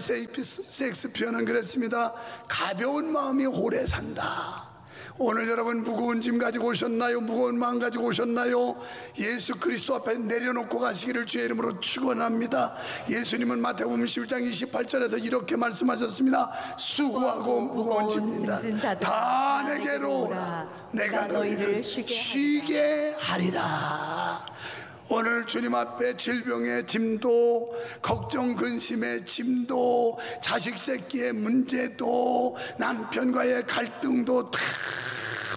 셰익스피어는 그랬습니다. 가벼운 마음이 오래 산다. 오늘 여러분 무거운 짐 가지고 오셨나요? 무거운 마음 가지고 오셨나요? 예수 그리스도 앞에 내려놓고 가시기를 주의 이름으로 축원합니다. 예수님은 마태복음 11장 28절에서 이렇게 말씀하셨습니다. 수고하고 무거운 짐진다 다 내게로 오라. 내가 너희를 쉬게 하리라. 오늘 주님 앞에 질병의 짐도, 걱정 근심의 짐도, 자식 새끼의 문제도, 남편과의 갈등도 다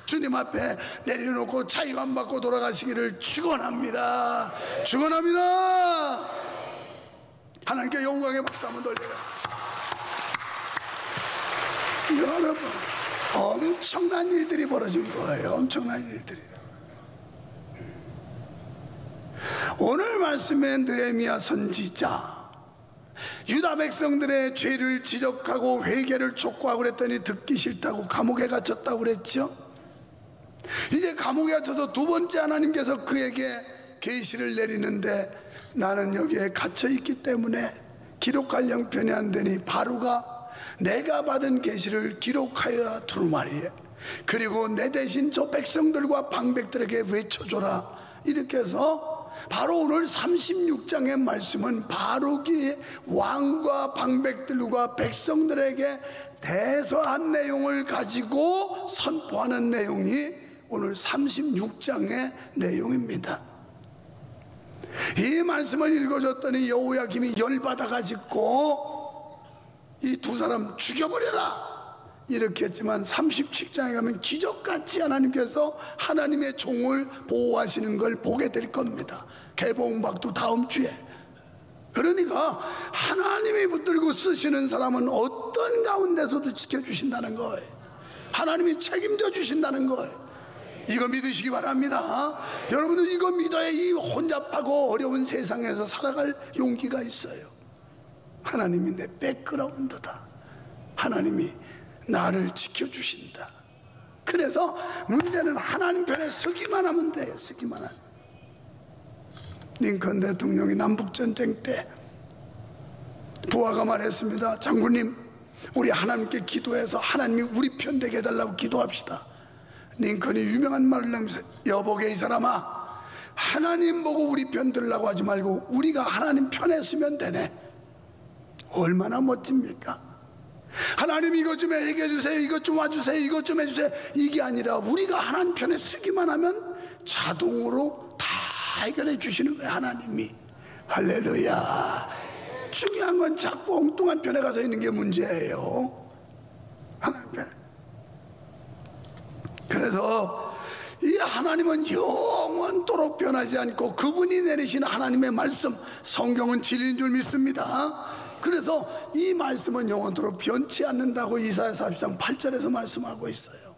주님 앞에 내려놓고 자유함 받고 돌아가시기를 축원합니다. 축원합니다. 하나님께 영광의 박수 한번 돌려요. 여러분, 엄청난 일들이 벌어진 거예요. 엄청난 일들이. 오늘 말씀에 느헤미야 선지자, 유다 백성들의 죄를 지적하고 회개를 촉구하고 그랬더니 듣기 싫다고 감옥에 갇혔다고 그랬죠. 이제 감옥에 갇혀서 두 번째 하나님께서 그에게 계시를 내리는데, 나는 여기에 갇혀 있기 때문에 기록할 형편이 안 되니 바로가 내가 받은 계시를 기록하여야 두루마리에, 그리고 내 대신 저 백성들과 방백들에게 외쳐줘라. 이렇게 해서 바로 오늘 36장의 말씀은 바로기 왕과 방백들과 백성들에게 대서한 내용을 가지고 선포하는 내용이 오늘 36장의 내용입니다. 이 말씀을 읽어줬더니 여호야김이 열받아가지고 이 두 사람 죽여버려라 이렇게 했지만 37장에 가면 기적같이 하나님께서 하나님의 종을 보호하시는 걸 보게 될 겁니다. 개봉박도 다음 주에. 그러니까 하나님이 붙들고 쓰시는 사람은 어떤 가운데서도 지켜주신다는 거예요. 하나님이 책임져 주신다는 거예요. 이거 믿으시기 바랍니다. 여러분들 이거 믿어야 이 혼잡하고 어려운 세상에서 살아갈 용기가 있어요. 하나님이 내 백그라운드다. 하나님이 나를 지켜주신다. 그래서 문제는 하나님 편에 서기만 하면 돼요. 서기만 하면. 링컨 대통령이 남북전쟁 때 부하가 말했습니다. 장군님, 우리 하나님께 기도해서 하나님이 우리 편 되게 해달라고 기도합시다. 링컨이 유명한 말을 하면서, 여보게 이 사람아, 하나님 보고 우리 편 들라고 하지 말고 우리가 하나님 편에 서면 되네. 얼마나 멋집니까? 하나님 이것 좀 얘기해 주세요, 이것 좀 와주세요, 이것 좀 해주세요, 이게 아니라 우리가 하나님 편에 서기만 하면 자동으로 다 해결해 주시는 거예요. 하나님이. 할렐루야. 중요한 건 자꾸 엉뚱한 편에 가서 있는 게 문제예요. 하나님 편에. 그래서 이 하나님은 영원토록 변하지 않고 그분이 내리신 하나님의 말씀, 성경은 진리인 줄 믿습니다. 그래서 이 말씀은 영원토록 변치 않는다고 이사야 40장 8절에서 말씀하고 있어요.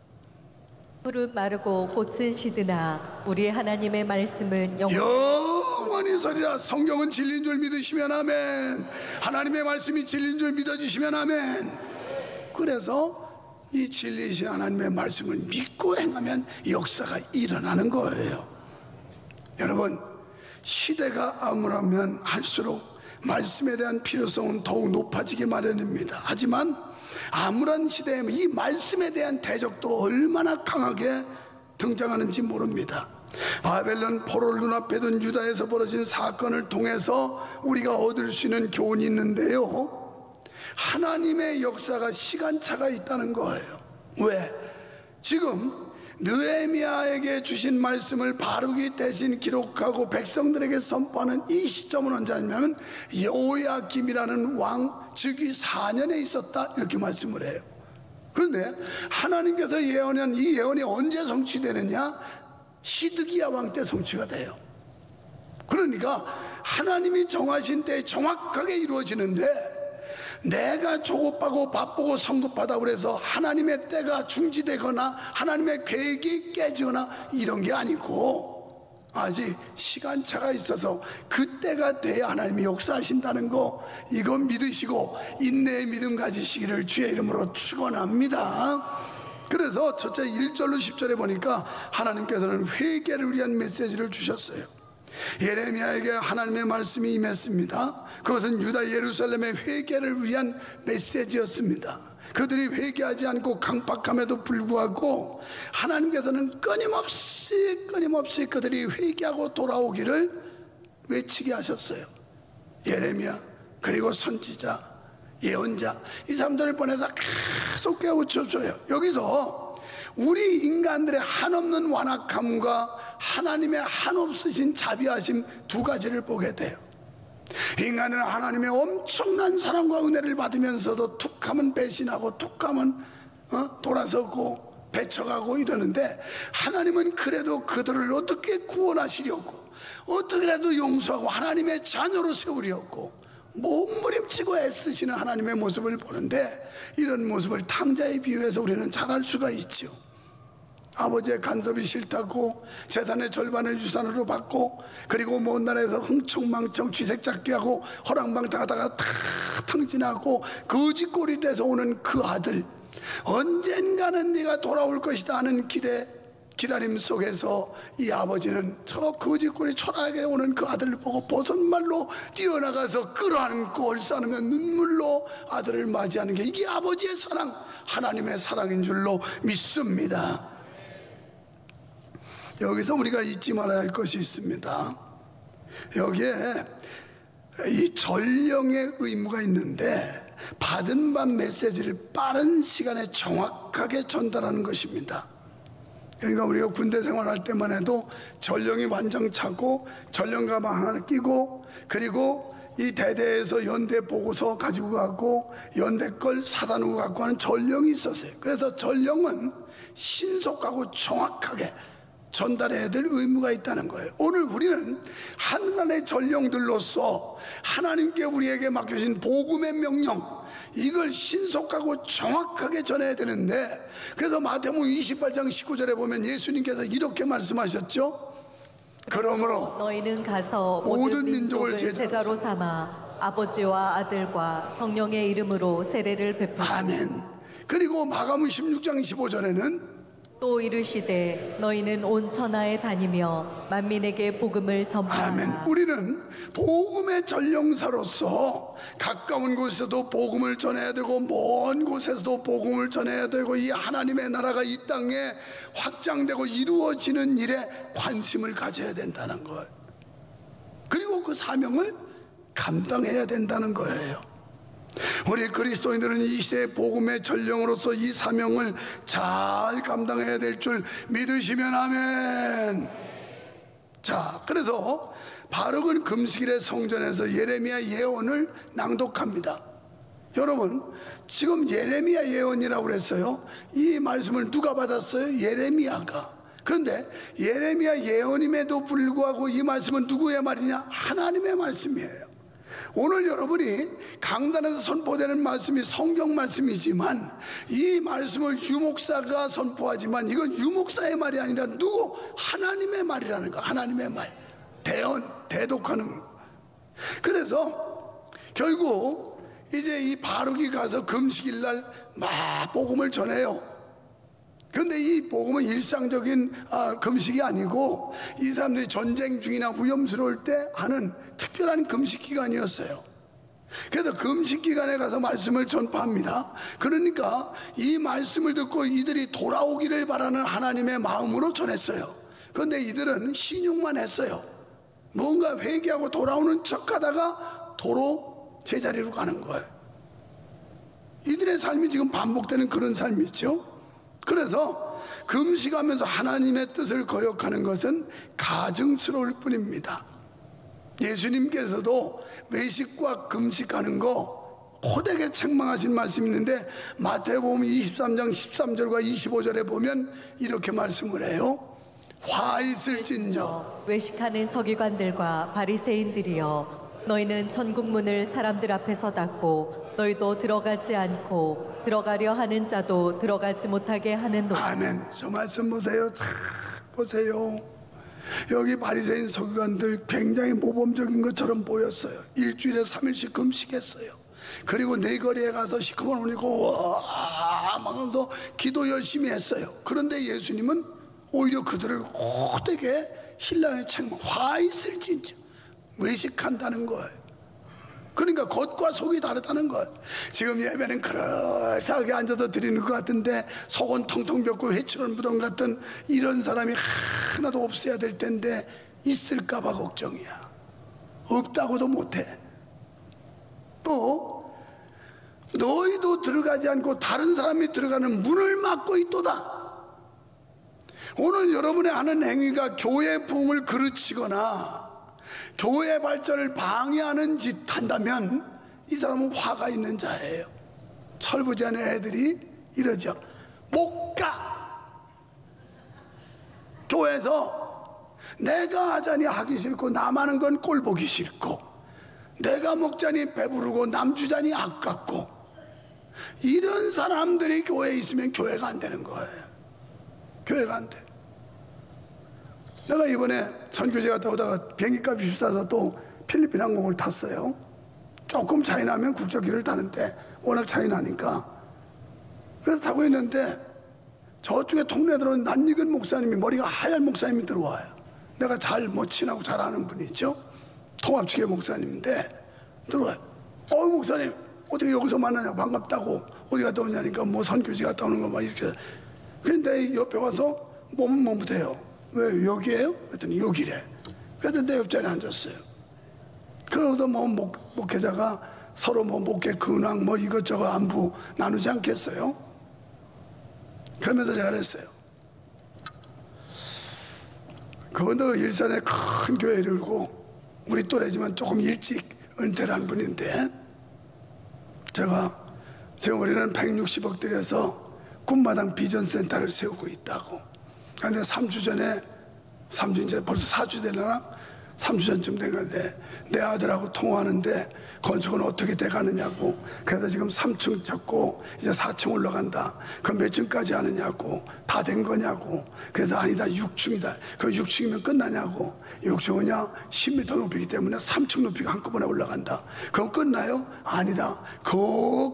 푸른 마르고 꽃은 시드나 우리 하나님의 말씀은 영원히 서리라. 성경은 진리인 줄 믿으시면 아멘. 하나님의 말씀이 진리인 줄 믿어지시면 아멘. 그래서 이 진리이신 하나님의 말씀을 믿고 행하면 역사가 일어나는 거예요. 여러분, 시대가 암울하면 할수록 말씀에 대한 필요성은 더욱 높아지기 마련입니다. 하지만 암울한 시대에 이 말씀에 대한 대적도 얼마나 강하게 등장하는지 모릅니다. 바벨론 포로를 눈앞에 둔 유다에서 벌어진 사건을 통해서 우리가 얻을 수 있는 교훈이 있는데요, 하나님의 역사가 시간차가 있다는 거예요. 왜? 지금 느헤미야에게 주신 말씀을 바루기 대신 기록하고 백성들에게 선포하는 이 시점은 언제냐면 여호야김이라는 왕 즉위 4년에 있었다, 이렇게 말씀을 해요. 그런데 하나님께서 예언한 이 예언이 언제 성취되느냐? 시드기야 왕 때 성취가 돼요. 그러니까 하나님이 정하신 때에 정확하게 이루어지는데, 내가 조급하고 바쁘고 성급하다고 그래서 하나님의 때가 중지되거나 하나님의 계획이 깨지거나 이런 게 아니고, 아직 시간차가 있어서 그때가 돼야 하나님이 역사하신다는 거, 이거 믿으시고 인내의 믿음 가지시기를 주의 이름으로 축원합니다. 그래서 첫째 1절로 10절에 보니까 하나님께서는 회개를 위한 메시지를 주셨어요. 예레미야에게 하나님의 말씀이 임했습니다. 그것은 유다 예루살렘의 회개를 위한 메시지였습니다. 그들이 회개하지 않고 강박함에도 불구하고 하나님께서는 끊임없이 그들이 회개하고 돌아오기를 외치게 하셨어요. 예레미야 그리고 선지자, 예언자, 이 사람들을 보내서 계속 깨우쳐줘요. 여기서 우리 인간들의 한없는 완악함과 하나님의 한없으신 자비하심 두 가지를 보게 돼요. 인간은 하나님의 엄청난 사랑과 은혜를 받으면서도 툭하면 배신하고 툭하면 돌아서고 배쳐가고 이러는데, 하나님은 그래도 그들을 어떻게 구원하시려고, 어떻게라도 용서하고 하나님의 자녀로 세우려고 몸부림치고 애쓰시는 하나님의 모습을 보는데, 이런 모습을 탕자에 비유해서 우리는 잘 알 수가 있죠. 아버지의 간섭이 싫다고 재산의 절반을 유산으로 받고, 그리고 먼 나라에서 흥청망청 쥐새잡기 하고 허랑방탕하다가 다 탕진하고 거지꼴이 돼서 오는 그 아들, 언젠가는 네가 돌아올 것이다 하는 기다림 속에서 이 아버지는 저 거지꼴이 초라하게 오는 그 아들을 보고 버선말로 뛰어나가서 끌어안고 얼싸안으며 눈물로 아들을 맞이하는 게, 이게 아버지의 사랑, 하나님의 사랑인 줄로 믿습니다. 여기서 우리가 잊지 말아야 할 것이 있습니다. 여기에 이 전령의 의무가 있는데, 받은 바 메시지를 빠른 시간에 정확하게 전달하는 것입니다. 그러니까 우리가 군대 생활할 때만 해도 전령이 완장 차고 전령 가방 하나 끼고, 그리고 이 대대에서 연대 보고서 가지고 가고 연대 걸 사다 놓고 갖고 하는 전령이 있었어요. 그래서 전령은 신속하고 정확하게 전달해야 될 의무가 있다는 거예요. 오늘 우리는 하나님의 전령들로서 하나님께 우리에게 맡겨진 복음의 명령, 이걸 신속하고 정확하게 전해야 되는데, 그래서 마태복음 28장 19절에 보면 예수님께서 이렇게 말씀하셨죠. 그러므로 너희는 가서 모든 민족을 제자로 삼아 아버지와 아들과 성령의 이름으로 세례를 베푸라. 아멘. 그리고 마가복음 16장 15절에는 또 이르시되 너희는 온 천하에 다니며 만민에게 복음을 전파하라. 아멘. 우리는 복음의 전령사로서 가까운 곳에서도 복음을 전해야 되고 먼 곳에서도 복음을 전해야 되고, 이 하나님의 나라가 이 땅에 확장되고 이루어지는 일에 관심을 가져야 된다는 거예요. 그리고 그 사명을 감당해야 된다는 거예요. 우리 그리스도인들은 이 시대의 복음의 전령으로서 이 사명을 잘 감당해야 될 줄 믿으시면 아멘. 자, 그래서 바룩은 금식일에 성전에서 예레미야 예언을 낭독합니다. 여러분, 지금 예레미야 예언이라고 그랬어요. 이 말씀을 누가 받았어요? 예레미야가. 그런데 예레미야 예언임에도 불구하고 이 말씀은 누구의 말이냐? 하나님의 말씀이에요. 오늘 여러분이 강단에서 선포되는 말씀이 성경 말씀이지만, 이 말씀을 유목사가 선포하지만 이건 유목사의 말이 아니라 누구? 하나님의 말이라는 거. 하나님의 말, 대독하는 거. 그래서 결국 이제 이 바룩이 가서 금식일 날 막 복음을 전해요. 그런데 이 복음은 일상적인 금식이 아니고, 이 사람들이 전쟁 중이나 위험스러울 때 하는 특별한 금식 기간이었어요. 그래서 금식 기간에 가서 말씀을 전파합니다. 그러니까 이 말씀을 듣고 이들이 돌아오기를 바라는 하나님의 마음으로 전했어요. 그런데 이들은 신용만 했어요. 뭔가 회개하고 돌아오는 척하다가 도로 제자리로 가는 거예요. 이들의 삶이 지금 반복되는 그런 삶이죠. 그래서 금식하면서 하나님의 뜻을 거역하는 것은 가증스러울 뿐입니다. 예수님께서도 외식과 금식하는 거 호되게 책망하신 말씀이 있는데, 마태복음 23장 13절과 25절에 보면 이렇게 말씀을 해요. 화 있을진저 외식하는 서기관들과 바리새인들이여, 너희는 천국 문을 사람들 앞에서 닫고 너희도 들어가지 않고 들어가려 하는 자도 들어가지 못하게 하는 노릇. 아멘. 저 말씀 보세요. 잘 보세요. 여기 바리새인 서기관들 굉장히 모범적인 것처럼 보였어요. 일주일에 3일씩 금식했어요. 그리고 내거리에 가서 시커먼 옷 입고 와 막면서 기도 열심히 했어요. 그런데 예수님은 오히려 그들을 호되게 신랑의 책망, 화 있을 진짜 외식한다는 거예요. 그러니까 겉과 속이 다르다는 거예요. 지금 예배는 그럴싸하게 앉아서 드리는 것 같은데 속은 텅텅 비었고 회초론 무덤 같은 이런 사람이 하나도 없어야 될 텐데 있을까 봐 걱정이야. 없다고도 못해. 또 너희도 들어가지 않고 다른 사람이 들어가는 문을 막고 있도다. 오늘 여러분의 하는 행위가 교회 부흥을 그르치거나 교회 발전을 방해하는 짓 한다면 이 사람은 화가 있는 자예요. 철부지안의 애들이 이러죠. 못 가. 교회에서 내가 하자니 하기 싫고 남 하는 건 꼴 보기 싫고 내가 먹자니 배부르고 남 주자니 아깝고 이런 사람들이 교회에 있으면 교회가 안 되는 거예요. 교회가 안 돼. 내가 이번에 선교제 갔다 오다가 비행기값이 비싸서 또 필리핀 항공을 탔어요. 조금 차이 나면 국적기를 타는데 워낙 차이 나니까 그래서 타고 있는데 저쪽에 통로에 들어온 낯익은 목사님이, 머리가 하얀 목사님이 들어와요. 내가 잘 뭐 친하고 잘 아는 분이죠. 통합측의 목사님인데 들어와요. 목사님 어떻게 여기서 만나냐고, 반갑다고, 어디 갔다 오냐니까 뭐 선교지 갔다 오는 거 막 이렇게. 근데 옆에 와서 몸은 못해요. 왜 여기에요? 그랬더니 여기래. 그래서 내 옆자리에 앉았어요. 그러고도 뭐 목회자가 서로 뭐 목회 근황 뭐 이것저것 안부 나누지 않겠어요? 그러면서 제가 그랬어요. 그분도 일산에 큰 교회를 열고 우리 또래지만 조금 일찍 은퇴를 한 분인데 제가 우리는 160억 들여서 꿈마당 비전센터를 세우고 있다고. 그런데 3주 전에, 3주 이제 벌써 4주 되려나? 3주 전쯤 된 건데 내 아들하고 통화하는데 건축은 어떻게 돼가느냐고. 그래서 지금 3층 쳤고 이제 4층 올라간다. 그럼 몇 층까지 하느냐고. 다 된 거냐고. 그래서 아니다, 6층이다. 그 6층이면 끝나냐고. 6층은요 10m 높이기 때문에 3층 높이가 한꺼번에 올라간다. 그럼 끝나요? 아니다. 그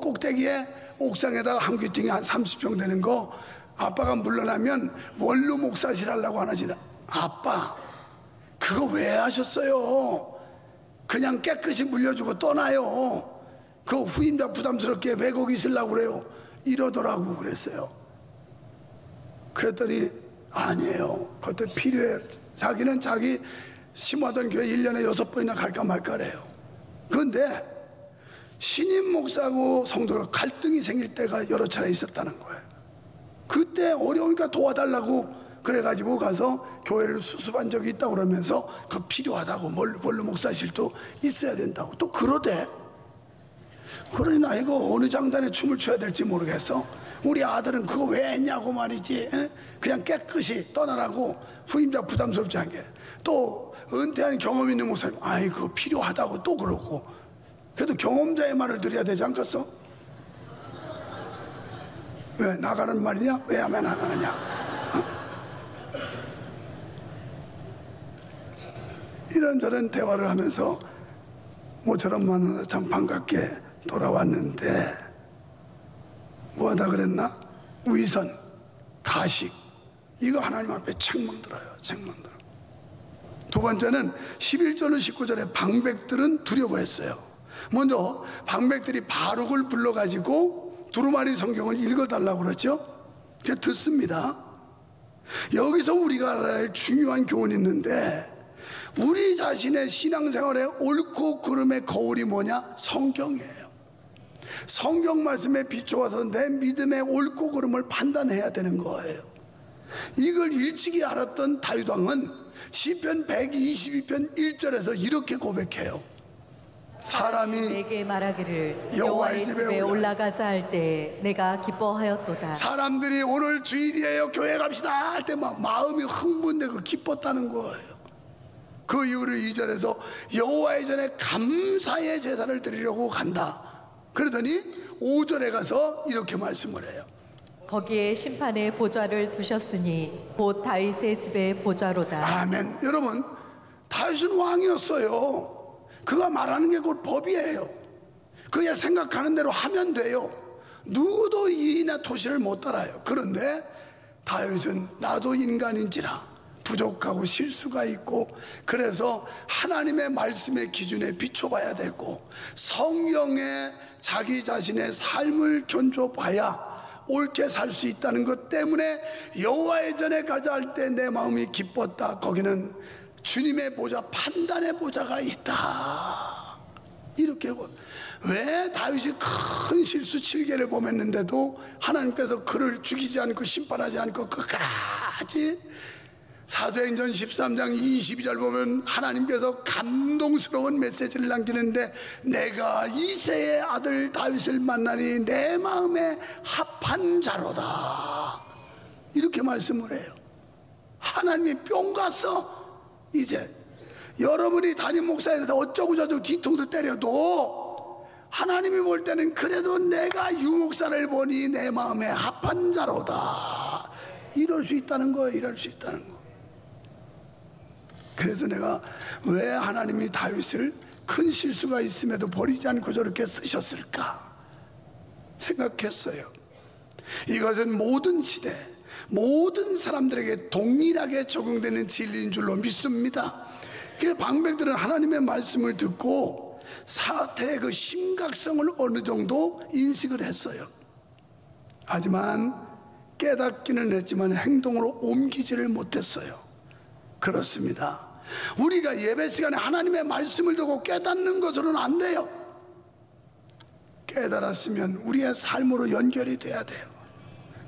꼭대기에 옥상에다가 한 귀퉁이 한 30평 되는 거 아빠가 물러나면 원로 목사실 하려고 하나지. 아빠 그거 왜 하셨어요? 그냥 깨끗이 물려주고 떠나요. 그 후임자 부담스럽게 왜 거기 있으려고 그래요? 이러더라고. 그랬어요. 그랬더니 아니에요, 그것도 필요해요. 자기는 자기 심하던 교회 1년에 6번이나 갈까 말까래요. 그런데 신임 목사하고 성도가 갈등이 생길 때가 여러 차례 있었다는 거예요. 그때 어려우니까 도와달라고 그래가지고 가서 교회를 수습한 적이 있다고 그러면서 그 필요하다고, 원로 목사실도 있어야 된다고 또 그러대. 그러니 나 이거 어느 장단에 춤을 춰야 될지 모르겠어. 우리 아들은 그거 왜 했냐고 말이지. 그냥 깨끗이 떠나라고, 후임자 부담스럽지 않게. 또 은퇴한 경험 있는 목사님, 아이 그거 필요하다고 또 그러고. 그래도 경험자의 말을 드려야 되지 않겠어? 왜 나가는 말이냐? 왜 하면 안 하느냐? 이런저런 대화를 하면서 모처럼 만나서 참 반갑게 돌아왔는데 뭐하다 그랬나? 위선, 가식, 이거 하나님 앞에 책망 들어요. 책망 들어. 두 번째는 11절로 19절에 방백들은 두려워했어요. 먼저 방백들이 바룩을 불러가지고 두루마리 성경을 읽어달라고 그러죠. 그게 듣습니다. 여기서 우리가 알아야 할 중요한 교훈이 있는데, 우리 자신의 신앙생활의 옳고 그름의 거울이 뭐냐? 성경이에요. 성경 말씀에 비추어서 내 믿음의 옳고 그름을 판단해야 되는 거예요. 이걸 일찍이 알았던 다윗 왕은 시편 122편 1절에서 이렇게 고백해요. 사람이 내게 말하기를 여호와의 집에 올라가자 할 때 내가 기뻐하였도다. 사람들이 오늘 주일이에요, 교회 갑시다 할 때 막 마음이 흥분되고 기뻤다는 거예요. 그 이후로 2절에서 여호와의 전에 감사의 제사를 드리려고 간다. 그러더니 5절에 가서 이렇게 말씀을 해요. 거기에 심판의 보좌를 두셨으니 곧 다윗의 집의 보좌로다. 아멘. 여러분, 다윗은 왕이었어요. 그가 말하는 게 곧 법이에요. 그가 생각하는 대로 하면 돼요. 누구도 이나 토시를 못 따라요. 그런데 다윗은 나도 인간인지라 부족하고 실수가 있고, 그래서 하나님의 말씀의 기준에 비춰봐야 되고 성경에 자기 자신의 삶을 견줘봐야 옳게 살 수 있다는 것 때문에 여호와의 전에 가자 할 때 내 마음이 기뻤다. 거기는 주님의 보좌, 판단의 보좌가 있다. 이렇게. 왜 다윗이 큰 실수 7개를 범했는데도 하나님께서 그를 죽이지 않고 심판하지 않고 끝까지, 사도행전 13장 22절 보면 하나님께서 감동스러운 메시지를 남기는데, 내가 이새의 아들 다윗을 만나니 내 마음에 합한 자로다, 이렇게 말씀을 해요. 하나님이 뿅 갔어. 이제 여러분이 담임 목사에 대해서 어쩌고 저쩌고 뒤통수 때려도 하나님이 볼 때는 그래도 내가 유 목사를 보니 내 마음에 합한 자로다, 이럴 수 있다는 거예요. 이럴 수 있다는 거. 그래서 내가 왜 하나님이 다윗을 큰 실수가 있음에도 버리지 않고 저렇게 쓰셨을까 생각했어요. 이것은 모든 시대, 모든 사람들에게 동일하게 적용되는 진리인 줄로 믿습니다. 그 방백들은 하나님의 말씀을 듣고 사태의 그 심각성을 어느 정도 인식을 했어요. 하지만 깨닫기는 했지만 행동으로 옮기지를 못했어요. 그렇습니다. 우리가 예배 시간에 하나님의 말씀을 듣고 깨닫는 것으로는 안 돼요. 깨달았으면 우리의 삶으로 연결이 돼야 돼요.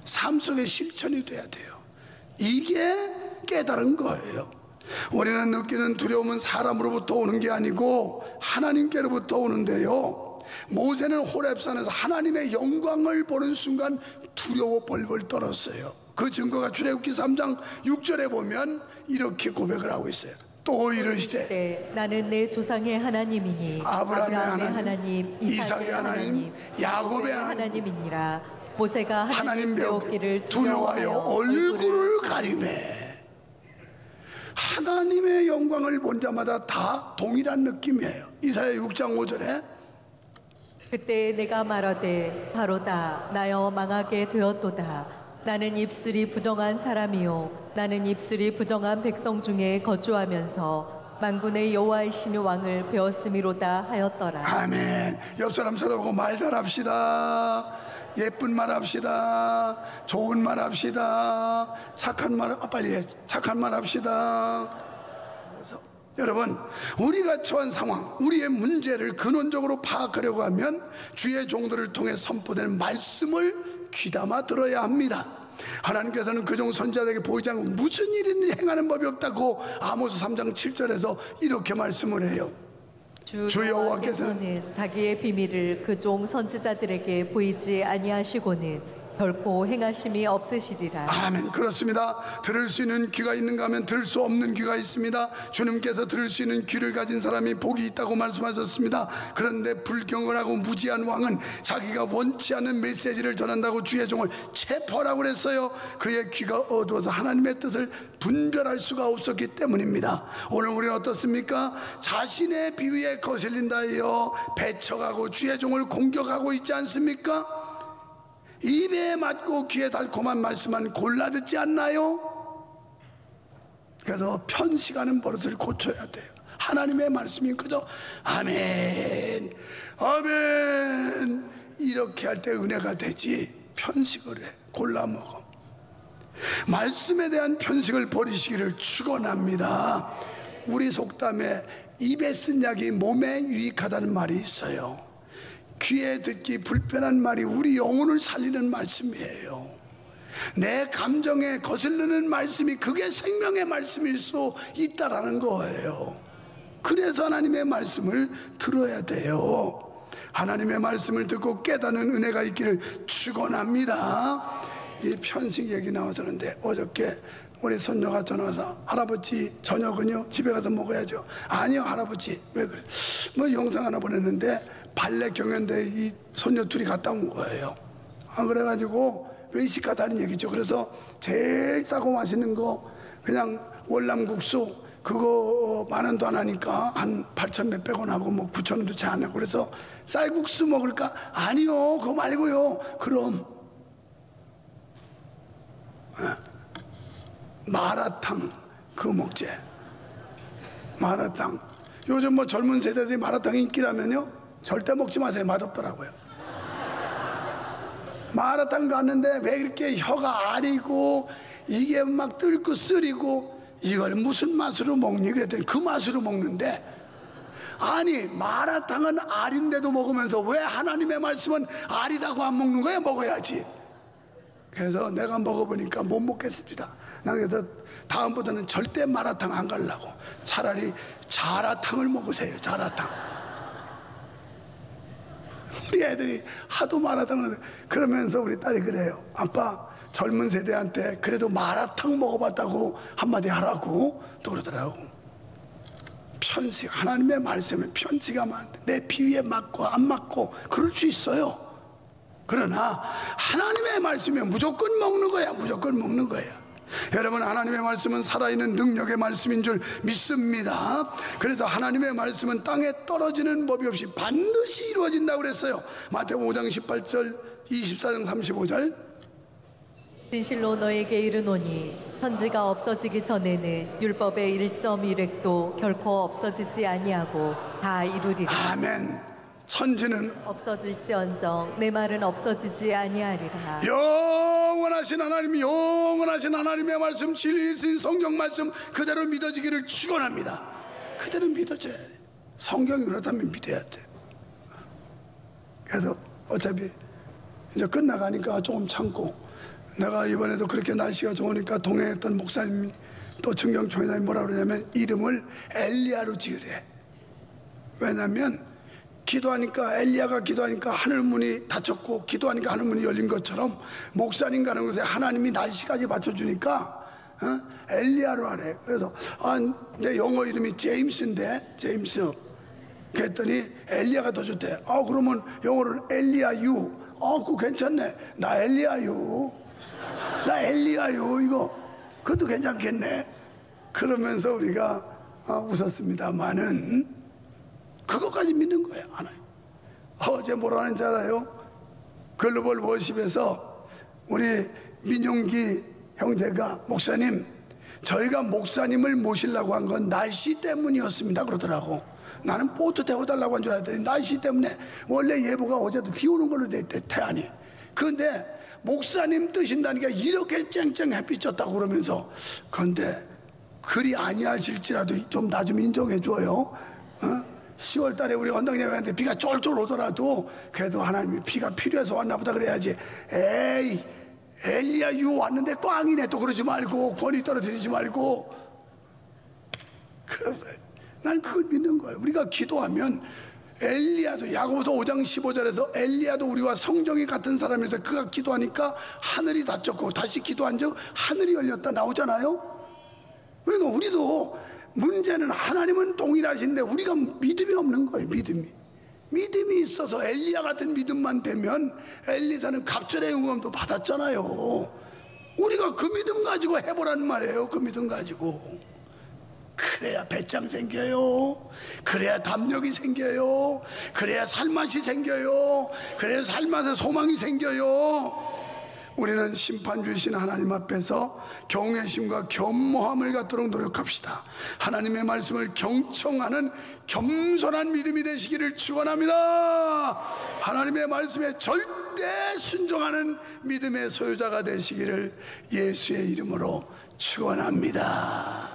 삶 속에 실천이 돼야 돼요. 이게 깨달은 거예요. 우리는 느끼는 두려움은 사람으로부터 오는 게 아니고 하나님께로부터 오는데요, 모세는 호렙산에서 하나님의 영광을 보는 순간 두려워 벌벌 떨었어요. 그 증거가 출애굽기 3장 6절에 보면 이렇게 고백을 하고 있어요. 또 이르시되 나는 내 조상의 하나님이니 아브라함의 하나님, 이삭의 하나님, 야곱의 하나님이니라. 모세가 하나님 배웠기를 두려워하여 얼굴을 가리매. 하나님의 영광을 본 자마다 다 동일한 느낌이에요. 이사야 6장 5절에 그때 내가 말하되 바로다, 나여 망하게 되었도다. 나는 입술이 부정한 사람이요 나는 입술이 부정한 백성 중에 거주하면서 만군의 여호와이신 왕을 배웠음이로다 하였더라. 아멘. 옆 사람 쳐다보고 말 잘합시다. 예쁜 말 합시다. 좋은 말 합시다. 착한 말, 빨리 해. 착한 말 합시다. 그래서 여러분, 우리가 처한 상황, 우리의 문제를 근원적으로 파악하려고 하면 주의 종들을 통해 선포될 말씀을 귀담아 들어야 합니다. 하나님께서는 그종 선지자들에게 보이지 않고 무슨 일이든지 행하는 법이 없다고 아모스 3장 7절에서 이렇게 말씀을 해요. 주 여호와께서는 자기의 비밀을 그 종 선지자들에게 보이지 아니하시고는 결코 행하심이 없으시리라. 아멘. 그렇습니다. 들을 수 있는 귀가 있는가 하면 들을 수 없는 귀가 있습니다. 주님께서 들을 수 있는 귀를 가진 사람이 복이 있다고 말씀하셨습니다. 그런데 불경을 하고 무지한 왕은 자기가 원치 않는 메시지를 전한다고 주의 종을 체포하라고 그랬어요. 그의 귀가 어두워서 하나님의 뜻을 분별할 수가 없었기 때문입니다. 오늘 우리는 어떻습니까? 자신의 비위에 거슬린다 하여 배척하고 주의 종을 공격하고 있지 않습니까? 입에 맞고 귀에 달콤한 말씀만 골라 듣지 않나요? 그래서 편식하는 버릇을 고쳐야 돼요. 하나님의 말씀이 그저 아멘 아멘 이렇게 할 때 은혜가 되지, 편식을 해 골라 먹어. 말씀에 대한 편식을 버리시기를 축원합니다. 우리 속담에 입에 쓴 약이 몸에 유익하다는 말이 있어요. 귀에 듣기 불편한 말이 우리 영혼을 살리는 말씀이에요. 내 감정에 거슬리는 말씀이 그게 생명의 말씀일 수 있다라는 거예요. 그래서 하나님의 말씀을 들어야 돼요. 하나님의 말씀을 듣고 깨닫는 은혜가 있기를 축원합니다. 이 편식 얘기 나와서 그런데 어저께 우리 손녀가 전화 와서 할아버지 저녁은요 집에 가서 먹어야죠. 아니요 할아버지. 왜 그래? 뭐 영상 하나 보냈는데 발레 경연대회 이 손녀 둘이 갔다 온 거예요. 그래가지고 외식하다는 얘기죠. 그래서 제일 싸고 맛있는 거 그냥 월남국수 그거 10,000원도 안 하니까 한 8,000 몇백 원 하고 뭐 9,000원도 채 안 하고, 그래서 쌀국수 먹을까? 아니요 그거 말고요. 그럼 마라탕, 그거 먹지. 마라탕. 요즘 뭐 젊은 세대들이 마라탕 인기라면요, 절대 먹지 마세요. 맛없더라고요. 마라탕 갔는데 왜 이렇게 혀가 아리고 이게 막 뜰고 쓰리고 이걸 무슨 맛으로 먹니? 그랬더니 그 맛으로 먹는데, 아니 마라탕은 알인데도 먹으면서 왜 하나님의 말씀은 알이다고 안 먹는 거야? 먹어야지. 그래서 내가 먹어보니까 못 먹겠습니다. 나 그래서 다음부터는 절대 마라탕 안 가려고 차라리 자라탕을 먹으세요. 자라탕. 우리 애들이 하도 마라탕을, 그러면서 우리 딸이 그래요. 아빠, 젊은 세대한테 그래도 마라탕 먹어봤다고 한마디 하라고 또 그러더라고. 편식, 하나님의 말씀을 편식하면 안 돼. 내 비위에 맞고 안 맞고 그럴 수 있어요. 그러나 하나님의 말씀이면 무조건 먹는 거야. 무조건 먹는 거야. 여러분, 하나님의 말씀은 살아있는 능력의 말씀인 줄 믿습니다. 그래서 하나님의 말씀은 땅에 떨어지는 법이 없이 반드시 이루어진다고 그랬어요. 마태복음 5장 18절, 24장 35절. 진실로 너에게 이르노니 편지가 없어지기 전에는 율법의 1.1획도 결코 없어지지 아니하고 다 이루리라. 아멘. 천지는 없어질지언정 내 말은 없어지지 아니하리라. 영원하신 하나님, 영원하신 하나님의 말씀, 진리이신 성경 말씀 그대로 믿어지기를 축원합니다. 그대로 믿어져야 돼. 성경이 그렇다면 믿어야 돼. 그래서 어차피 이제 끝나가니까 조금 참고, 내가 이번에도 그렇게 날씨가 좋으니까 동행했던 목사님이 또 청경총회장이 뭐라 그러냐면 이름을 엘리야로 지으래. 왜냐면 기도하니까, 엘리야가 기도하니까 하늘문이 닫혔고 기도하니까 하늘문이 열린 것처럼 목사님 가는 곳에 하나님이 날씨까지 받쳐주니까 엘리야로 하래. 그래서 내 영어 이름이 제임스인데, 제임스. 그랬더니 엘리야가 더 좋대. 그러면 영어로는 엘리야유. 그거 괜찮네. 나 엘리야유. 나 엘리야유. 이거 그것도 괜찮겠네. 그러면서 우리가 웃었습니다만은 그것까지 믿는 거예요. 하나님. 어제 뭐라 하는지 알아요? 글로벌 워십에서 우리 민용기 형제가, 목사님, 저희가 목사님을 모시려고 한 건 날씨 때문이었습니다 그러더라고. 나는 보트 태워달라고 한 줄 알았더니 날씨 때문에, 원래 예보가 어제도 비 오는 걸로 돼 있대, 태안이. 근데 목사님 뜨신다니까 이렇게 쨍쨍 햇빛 졌다고 그러면서, 그런데 그리 아니하실지라도 좀 나 좀 인정해줘요. 10월 달에 우리 원당예배한테 비가 쫄쫄 오더라도 그래도 하나님이 비가 필요해서 왔나 보다 그래야지. 에이, 엘리야 유 왔는데 꽝이네 또 그러지 말고, 권위 떨어뜨리지 말고. 그래서 난 그걸 믿는 거예요. 우리가 기도하면 엘리야도, 야고보서 5장 15절에서 엘리야도 우리와 성정이 같은 사람이라서 그가 기도하니까 하늘이 닫혔고 다시 기도한 적 하늘이 열렸다 나오잖아요. 그러니까 우리도 문제는 하나님은 동일하신데 우리가 믿음이 없는 거예요. 믿음이 있어서 엘리야 같은 믿음만 되면, 엘리사는 갑절의 응음도 받았잖아요. 우리가 그 믿음 가지고 해보라는 말이에요. 그 믿음 가지고. 그래야 배짱 생겨요. 그래야 담력이 생겨요. 그래야 살맛이 생겨요. 그래야 살맛에 소망이 생겨요. 우리는 심판 주신 하나님 앞에서 경외심과 겸허함을 갖도록 노력합시다. 하나님의 말씀을 경청하는 겸손한 믿음이 되시기를 축원합니다. 하나님의 말씀에 절대 순종하는 믿음의 소유자가 되시기를 예수의 이름으로 축원합니다.